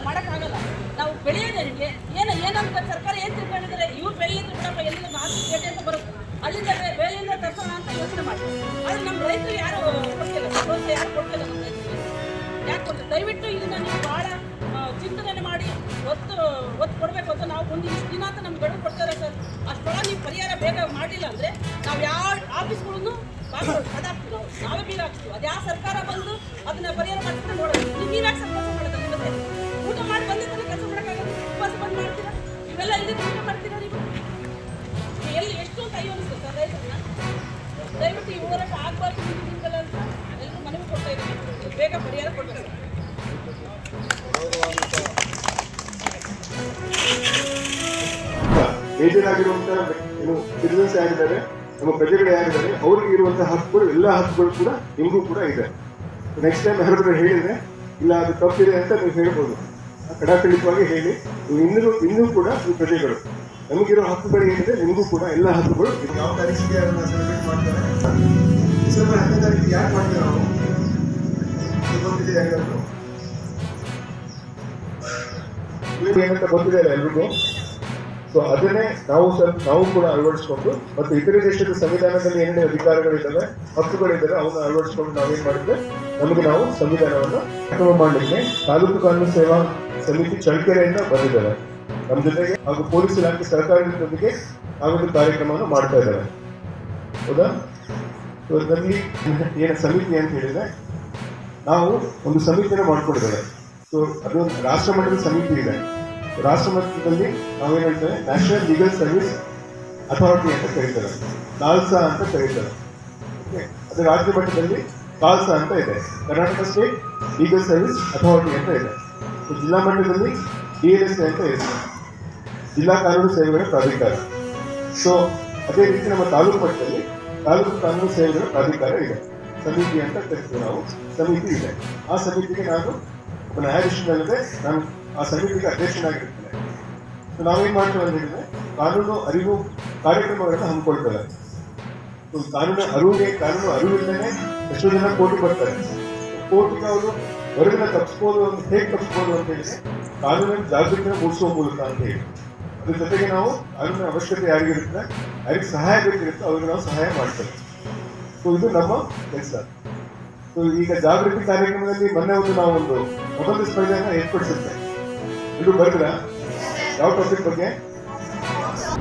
ಮಾಡೋಕ್ಕಾಗಲ್ಲ. ನಾವು ಬೆಳೆಯೋದೇನಿಗೆ ಏನಂತ ಸರ್ಕಾರ ಏನು ತಿಳ್ಕೊಂಡಿದ್ದಾರೆ, ಇವ್ರು ಬೆಳೆಯೋದು ಬಿಡಪ್ಪ ಎಲ್ಲಿಂದ ಮಾತು ಪೇಟೆ ಅಂತ ಬರುತ್ತೆ, ಅಲ್ಲಿಂದ ಬೆಳೆಯಿಂದ ತರ್ಸೋಣ ಅಂತ ಯೋಚನೆ ಮಾಡಿ. ಆದರೆ ನಮ್ಮ ರೈತರು ಯಾರು ಕೊಡ್ತಿಲ್ಲ, ಪ್ರೋತ್ಸಾಹ ಯಾರು ಕೊಡ್ತಿಲ್ಲ ನಮ್ಮ ರೈತರಿಗೆ. ಯಾಕೆ ಕೊಡ್ತಾರೆ? ದಯವಿಟ್ಟು ಇದನ್ನ ನೀವು ಭಾಳ ಚಿಂತನೆ ಮಾಡಿ ಒತ್ತು ಕೊಡಬೇಕು ಅಂತ. ನಾವು ಒಂದು ಇಷ್ಟು ದಿನ ಅಂತ ನಮ್ಗೆ ಗಡುವು ಕೊಡ್ತಾರೆ ಸರ್, ಅಷ್ಟೊಳಗೆ ನೀವು ಪರಿಹಾರ ಬೇಗ ಮಾಡಿಲ್ಲ ಅಂದರೆ ನಾವು ಯಾವ ಆಫೀಸ್ಗಳನ್ನು ಅದಾಗ್ತೀವಿ, ನಾವೇ ಬೀಗ ಹಾಕ್ತೀವಿ. ಅದು ಯಾವ ಸರ್ಕಾರ ಬಂದು ಅದನ್ನ ಪರಿಹಾರ ಮಾಡ್ತಾರೆ ನೋಡೋದು. ನೀವು ಯಾಕೆ ಕೆಲಸ ಮಾಡೋದು? ನಿಮಗೆ ಊಟ ಮಾಡಿ ಬಂದಿದ್ದರೆ ಕೆಲಸ ಮಾಡೋಕ್ಕಾಗಲ್ಲ, ಉಪವಾಸ ಬಂದು ಮಾಡ್ತೀರಾ, ಇವೆಲ್ಲ ಇಲ್ಲಿ ಊಟ ಮಾಡ್ತೀರಾ ನೀವು? ಎಲ್ಲಿ ಎಷ್ಟು ಅಂತ ಅಯ್ಯೋ ಅನಿಸ್ತದೆ ಸರ್ ರೈತರನ್ನ. ದಯವಿಟ್ಟು ಈ ಹೋರಾಟ ಆಗಬಾರ್ದು ಮುಂದಿನ ಅಂತ ಎಲ್ಲರೂ ಮನವಿ ಕೊಡ್ತಾ ಇದ್ದೀವಿ, ಬೇಗ ಪರಿಹಾರ ಕೊಡ್ಬೇಕು. ಬೇಜಾರಾಗಿರುವಂತಹ ಏನು ಸಿಟಿಸನ್ಸ್ ಯಾರಿದ್ದಾರೆ, ನಮ್ಮ ಪ್ರಜೆಗಳು ಯಾರಿದ್ದಾರೆ, ಅವ್ರಿಗೆ ಇರುವಂತಹ ಹಕ್ಕುಗಳು, ಎಲ್ಲ ಹಕ್ಕುಗಳು ಕೂಡ ನಿಮಗೂ ಕೂಡ ಇದೆ. ನೆಕ್ಸ್ಟ್ ಟೈಮ್ ಯಾರಾದ್ರೂ ಹೇಳಿದ್ರೆ ಇಲ್ಲ ಅದು ತಪ್ಪಿದೆ ಅಂತ ನೀವು ಹೇಳ್ಬೋದು, ಕಡಾಖಂಡಿತವಾಗಿ ಹೇಳಿ. ಇನ್ನೂ ಕೂಡ ಈ ಪ್ರಜೆಗಳು ನಮಗಿರೋ ಹಕ್ಕುಗಳು ಏನಿದೆ, ನಿಮಗೂ ಕೂಡ ಎಲ್ಲ ಹಕ್ಕುಗಳು. ಯಾವ ತಾರೀಕಿಗೆ ಅದನ್ನ ಸೆಲೆಬ್ರೇಟ್ ಮಾಡ್ತಾರೆ? ಡಿಸೆಂಬರ್ 10ನೇ ತಾರೀಕಿಗೆ ಯಾಕೆ ಮಾಡ್ತೀವಿ ನಾವು? ಗೊತ್ತಿದೆ ಯಾರಿಗಾದ್ರು? ಏನಂತ ಗೊತ್ತಿದೆ ಅಲ್ಲ ಎಲ್ರಿಗೂ. ಸೊ ಅದನ್ನೇ ನಾವು ಕೂಡ ಅಳವಡಿಸ್ಕೊಂಡು, ಮತ್ತು ಇತರೆ ದೇಶದ ಸಂವಿಧಾನದಲ್ಲಿ ಏನೇನು ಅಧಿಕಾರಗಳಿದ್ದಾವೆ, ಹಕ್ಕುಗಳಿದ್ದಾವೆ, ಅವನ್ನ ಅಳವಡಿಸ್ಕೊಂಡು ನಾವೇನ್ ಮಾಡಿದ್ರೆ ನಾವು ಸಂವಿಧಾನವನ್ನು ಕ್ರಮ ಮಾಡಲಿಕ್ಕೆ ತಾಲೂಕು ಕಾನೂನು ಸೇವಾ ಸಮಿತಿ ಚಳ್ಳಕೆರೆಯಿಂದ ಬಂದಿದ್ದಾರೆ ನಮ್ಮ ಜೊತೆಗೆ, ಹಾಗೂ ಪೊಲೀಸ್ ಇಲಾಖೆ ಸರ್ಕಾರದ ಜೊತೆಗೆ ನಾವೊಂದು ಕಾರ್ಯಕ್ರಮವನ್ನು ಮಾಡ್ತಾ ಇದ್ದಾರೆ. ಹೌದಾ? ಅದರಲ್ಲಿ ಏನು ಸಮಿತಿ ಅಂತ ಹೇಳಿದ್ರೆ, ನಾವು ಒಂದು ಸಮಿತಿಯನ್ನು ಮಾಡ್ಕೊಂಡಿದ್ದೇವೆ. ಸೊ ಅದೊಂದು ರಾಷ್ಟ್ರ ಮಟ್ಟದ ಸಮಿತಿ ಇದೆ. ರಾಷ್ಟ್ರ ಮಟ್ಟದಲ್ಲಿ ನಾವೇನು ಹೇಳ್ತೇವೆ, ನ್ಯಾಷನಲ್ ಲೀಗಲ್ ಸರ್ವಿಸ್ ಅಥಾರಿಟಿ ಅಂತ ಕರೀತಾರೆ, ನಾಲ್ಸಾ ಅಂತ ಕರೀತಾರೆ. ಓಕೆ, ಅದು ರಾಜ್ಯ ಮಟ್ಟದಲ್ಲಿ ಕಾಲ್ಸಾ ಅಂತ ಇದೆ, Karnataka state legal service authority ಅಂತ ಇದೆ. ಜಿಲ್ಲಾ ಮಟ್ಟದಲ್ಲಿ DLSA ಅಂತ ಇದೆ, ಜಿಲ್ಲಾ ಕಾನೂನು ಸೇವೆಗಳ ಪ್ರಾಧಿಕಾರ. ಸೊ ಅದೇ ರೀತಿ ನಮ್ಮ ತಾಲೂಕು ಮಟ್ಟದಲ್ಲಿ ತಾಲೂಕು ಕಾನೂನು ಸೇವೆಗಳ ಪ್ರಾಧಿಕಾರ ಇದೆ, ಸಮಿತಿ ಅಂತ ಕರಿತೀವಿ ನಾವು, ಸಮಿತಿ ಇದೆ. ಆ ಸಮಿತಿಗೆ ನಾನು ಒಬ್ಬ ನ್ಯಾಯಾಧೀಶನಲ್ಲದೆ ನಾನು ಆ ಸಮಿತಿಗೆ ಅಧ್ಯಕ್ಷನಾಗಿರ್ತೇನೆ. ಸೊ ನಾವೇನು ಮಾಡ್ತೇವೆ ಅಂತ ಹೇಳಿದ್ರೆ, ಕಾನೂನು ಅರಿವು ಕಾರ್ಯಕ್ರಮಗಳನ್ನು ಹಮ್ಮಿಕೊಳ್ತೇವೆ. ಕಾನೂನು ಅರಿವಿಲ್ಲದೆ ಎಷ್ಟೋ ಜನ ಕೋರ್ಟಿಗೆ ಬರ್ತಾರೆ. ಕೋರ್ಟಿಗೆ ಅವರು ಹೊರಗಿನ ತಪ್ಪಿಸ್ಬೋದು ಅಂತ, ಹೇಗೆ ತಪ್ಪಿಸ್ಬೋದು ಅಂತ ಹೇಳಿದ್ರೆ ಕಾನೂನಿನ ಜಾಗೃತಿಯನ್ನು ಮೂಡಿಸುವ ಮೂಲಕ ಅಂತ ಹೇಳಿ. ಅದ್ರ ಜೊತೆಗೆ ನಾವು ಕಾನೂನಿನ ಅವಶ್ಯಕತೆ ಯಾರಿಗಿರುತ್ತೆ, ಯಾರಿಗೆ ಸಹಾಯ ಬೇಕಿರುತ್ತೆ ಅವ್ರಿಗೆ ನಾವು ಸಹಾಯ ಮಾಡ್ತೇವೆ. ಸೊ ಇದು ನಮ್ಮ ಕೆಲಸ. ಸೊ ಈಗ ಜಾಗೃತಿ ಕಾರ್ಯಕ್ರಮದಲ್ಲಿ ಮೊನ್ನೆ ನಾವು ಒಂದು ಪ್ರಬಂಧ ಸ್ಪರ್ಧೆಯನ್ನು ಏರ್ಪಡಿಸಿದ್ದೆ. ಎಲ್ಲರೂ ಬರ್ತೀರಾ? ಯಾವ ಟಾಪಿಕ್ ಬಗ್ಗೆ?